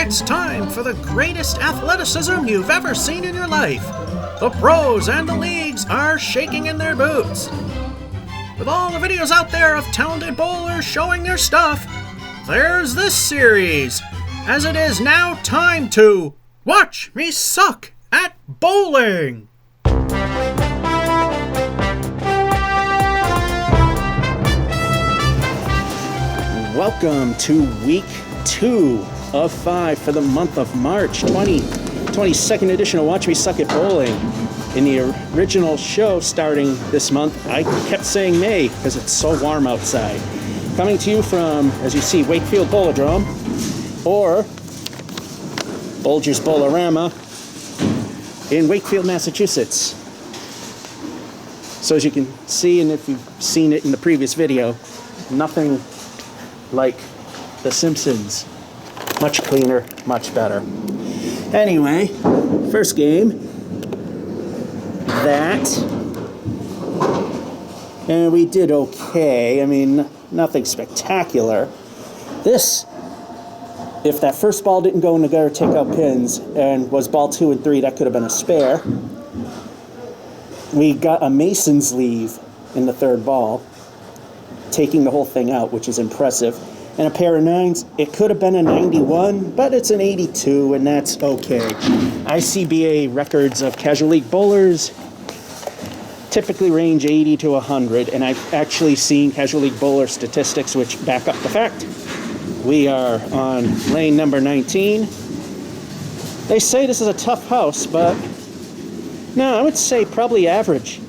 It's time for the greatest athleticism you've ever seen in your life. The pros and the leagues are shaking in their boots. With all the videos out there of talented bowlers showing their stuff, there's this series, as it is now time to watch me suck at bowling. Welcome to week 2 of 5 for the month of March 22nd edition of Watch Me Suck at Bowling. In the original show starting this month, I kept saying May because it's so warm outside. Coming to you from, as you see, Wakefield Bowladrome, or Bulger's Bowl-O-Rama in Wakefield, Massachusetts. So as you can see, and if you've seen it in the previous video, nothing like The Simpsons. Much cleaner, much better. Anyway, first game. That. And we did okay. I mean, nothing spectacular. This, if that first ball didn't go in the gutter takeout pins and was ball 2 and 3, that could have been a spare. We got a Mason's leave in the third ball, taking the whole thing out, which is impressive. And a pair of 9s, it could have been a 91, but it's an 82, and that's okay. ICBA records of casual league bowlers typically range 80 to 100, and I've actually seen casual league bowler statistics which back up the fact. We are on lane number 19. They say this is a tough house, but no, I would say probably average.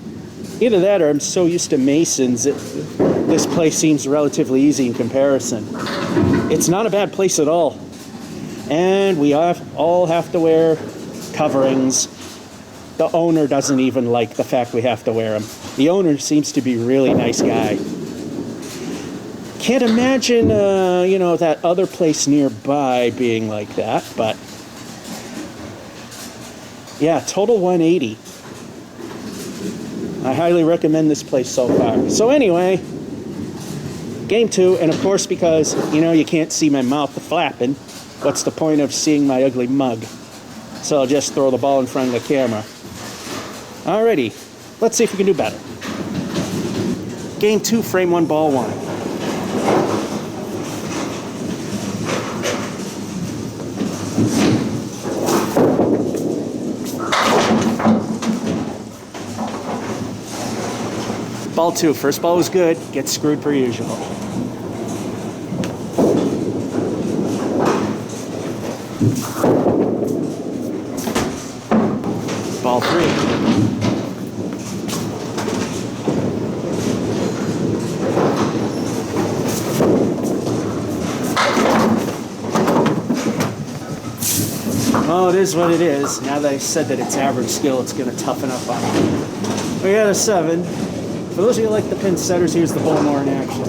Either that or I'm so used to Masons, this place seems relatively easy in comparison. It's not a bad place at all. And we all have to wear coverings. The owner doesn't even like the fact we have to wear them. The owner seems to be a really nice guy. Can't imagine, that other place nearby being like that, but yeah, total 180. I highly recommend this place so far. So anyway, game 2, and of course because, you can't see my mouth flapping, what's the point of seeing my ugly mug? So I'll just throw the ball in front of the camera. Alrighty, let's see if we can do better. Game 2, frame 1, ball 1. Ball 2, first ball was good, gets screwed per usual. Ball 3. Oh, it is what it is. Now that I said that it's average skill, it's going to toughen up on me. We got a 7. For those of you who like the pin setters, here's the ball more in action.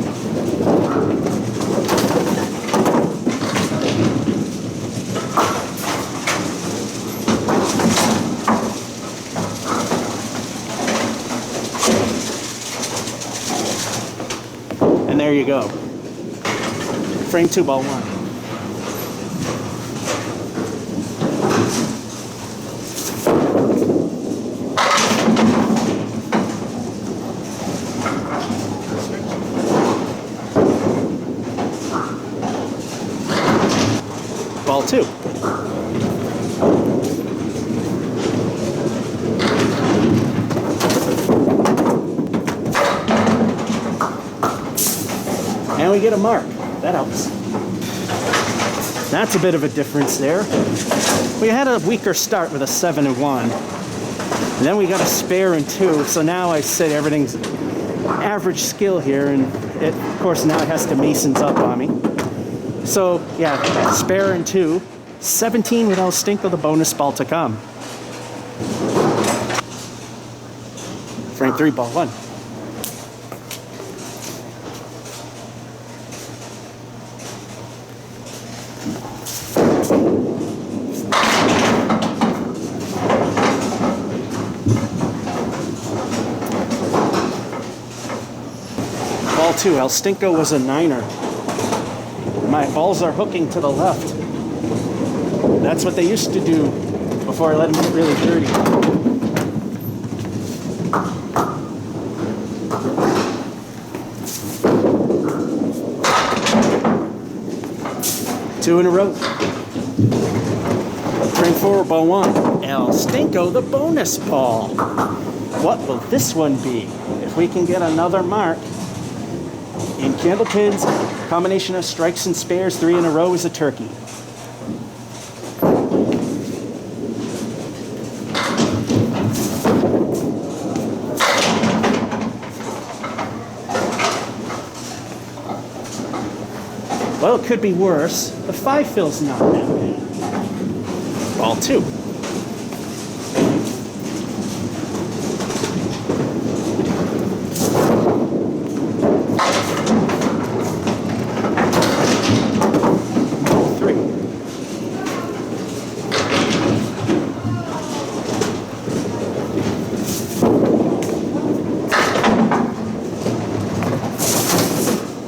And there you go. Frame 2, ball 1. Ball 2. And we get a mark. That helps. That's a bit of a difference there. We had a weaker start with a 7 and 1. And then we got a spare and 2. So now I said everything's average skill here. And of course now it has to Masons up on me. So, yeah, spare and 2. 17 without stink of the bonus ball to come. Frame 3, ball 1. Ball 2, El Stinko was a 9er. My balls are hooking to the left. That's what they used to do before I let them get really dirty. Two in a row. Frame 4, ball 1. El Stinko, the bonus ball. What will this one be? If we can get another mark in Candlepin's combination of strikes and spares, 3 in a row is a turkey. Well, it could be worse. The 5 fill's not that bad. Ball 2. Ball 3.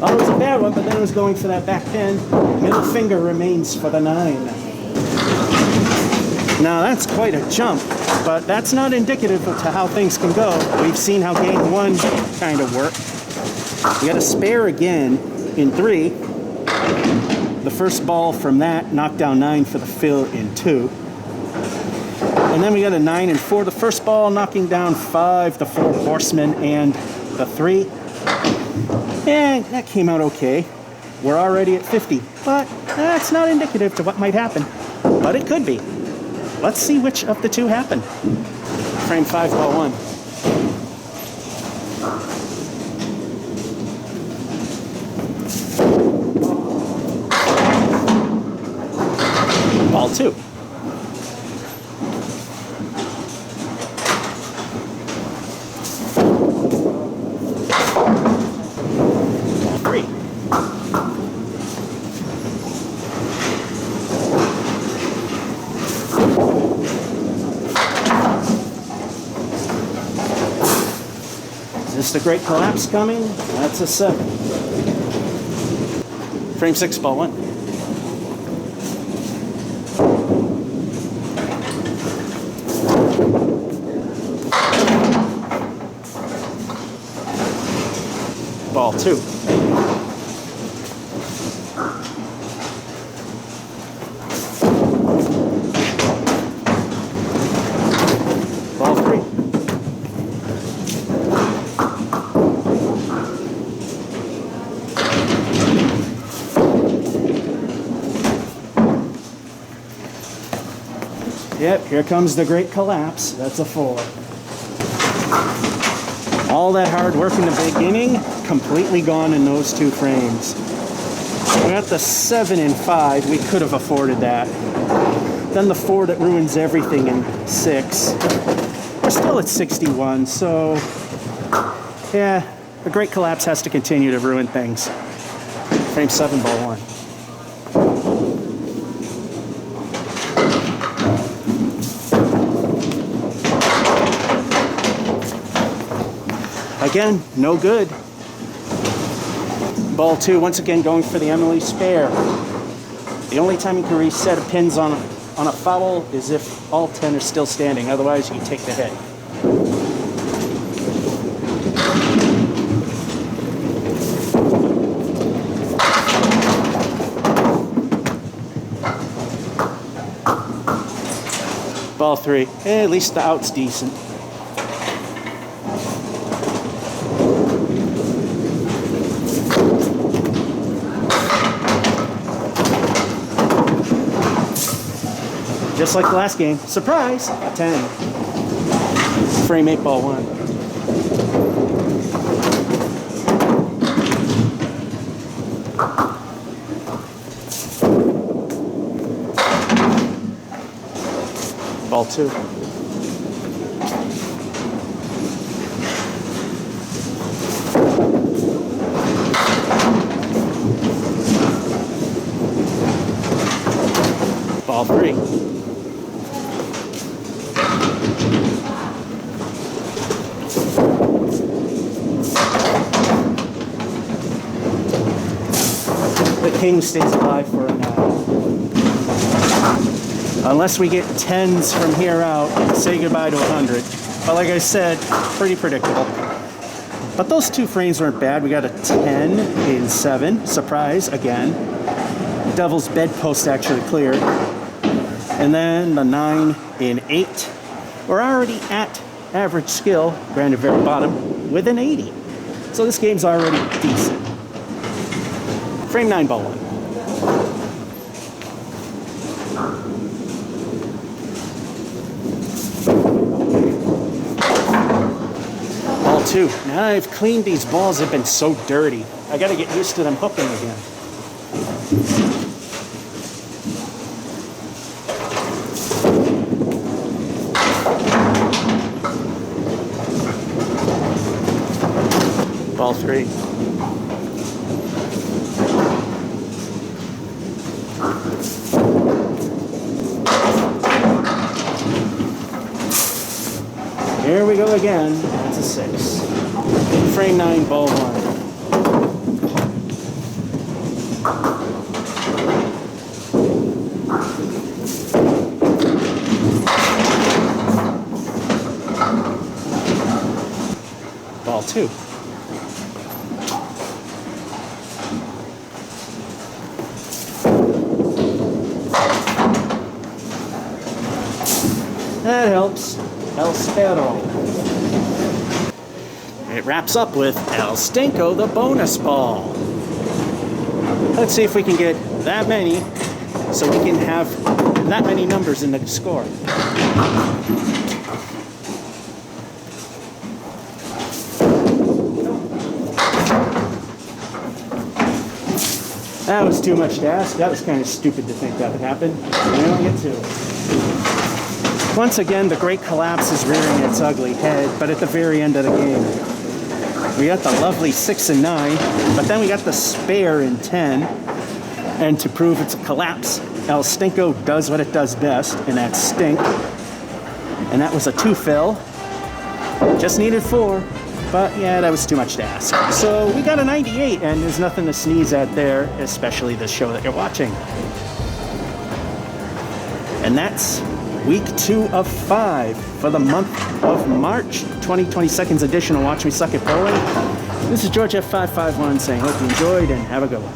Oh, it was a bad one, but then it was going for that back pin. Middle finger remains for the 9. Now that's quite a jump, but that's not indicative of how things can go. We've seen how game 1 kind of worked. We got a spare again in 3. The first ball from that knocked down 9 for the fill in 2. And then we got a 9 and 4. The first ball knocking down 5, the 4 horsemen, and the 3. And that came out okay. We're already at 50, but that's not indicative to what might happen. But it could be. Let's see which of the 2 happen. Frame 5, ball 1. Ball 2. Ball 3. Is this the great collapse coming? That's a 7. Frame 6, ball 1. Ball 2. Ball 3. Yep, here comes the great collapse. That's a 4. All that hard work in the beginning, completely gone in those 2 frames. We got the 7 and 5, we could have afforded that. Then the 4 that ruins everything in 6. We're still at 61, so yeah, the great collapse has to continue to ruin things. Frame 7, ball 1. Again, no good. Ball 2, once again going for the Emily spare. The only time you can reset a pins on a foul is if all 10 are still standing. Otherwise, you take the hit. Ball 3. At least the out's decent. Just like the last game. Surprise! A 10. Frame 8, ball 1. Ball 2. Ball 3. The king stays alive for a 9. Unless we get 10s from here out, say goodbye to 100. But like I said, pretty predictable. But those 2 frames weren't bad. We got a 10 in 7. Surprise, again. Devil's Bedpost actually cleared. And then the 9 in 8. We're already at average skill, granted very bottom, with an 80. So this game's already decent. Frame 9, ball 1. Ball 2. Now I've cleaned these balls, they've been so dirty. I gotta get used to them hooking again. Ball 3. Here we go again. That's a 6. Frame 9, ball 1. Ball 2. That helps. El Spero. It wraps up with El Stinko, the bonus ball. Let's see if we can get that many so we can have that many numbers in the score. That was too much to ask. That was kind of stupid to think that would happen. We only get 2. Once again, the Great Collapse is rearing its ugly head, but at the very end of the game, we got the lovely 6 and 9, but then we got the spare in 10, and to prove it's a collapse, El Stinko does what it does best, and that's stink. And that was a 2 fill. Just needed 4, but yeah, that was too much to ask. So we got a 98, and there's nothing to sneeze at there, especially the show that you're watching. And that's week 2 of 5 for the month of March, 2022's edition of Watch Me Suck at Bowling. This is George F551 saying hope you enjoyed and have a good one.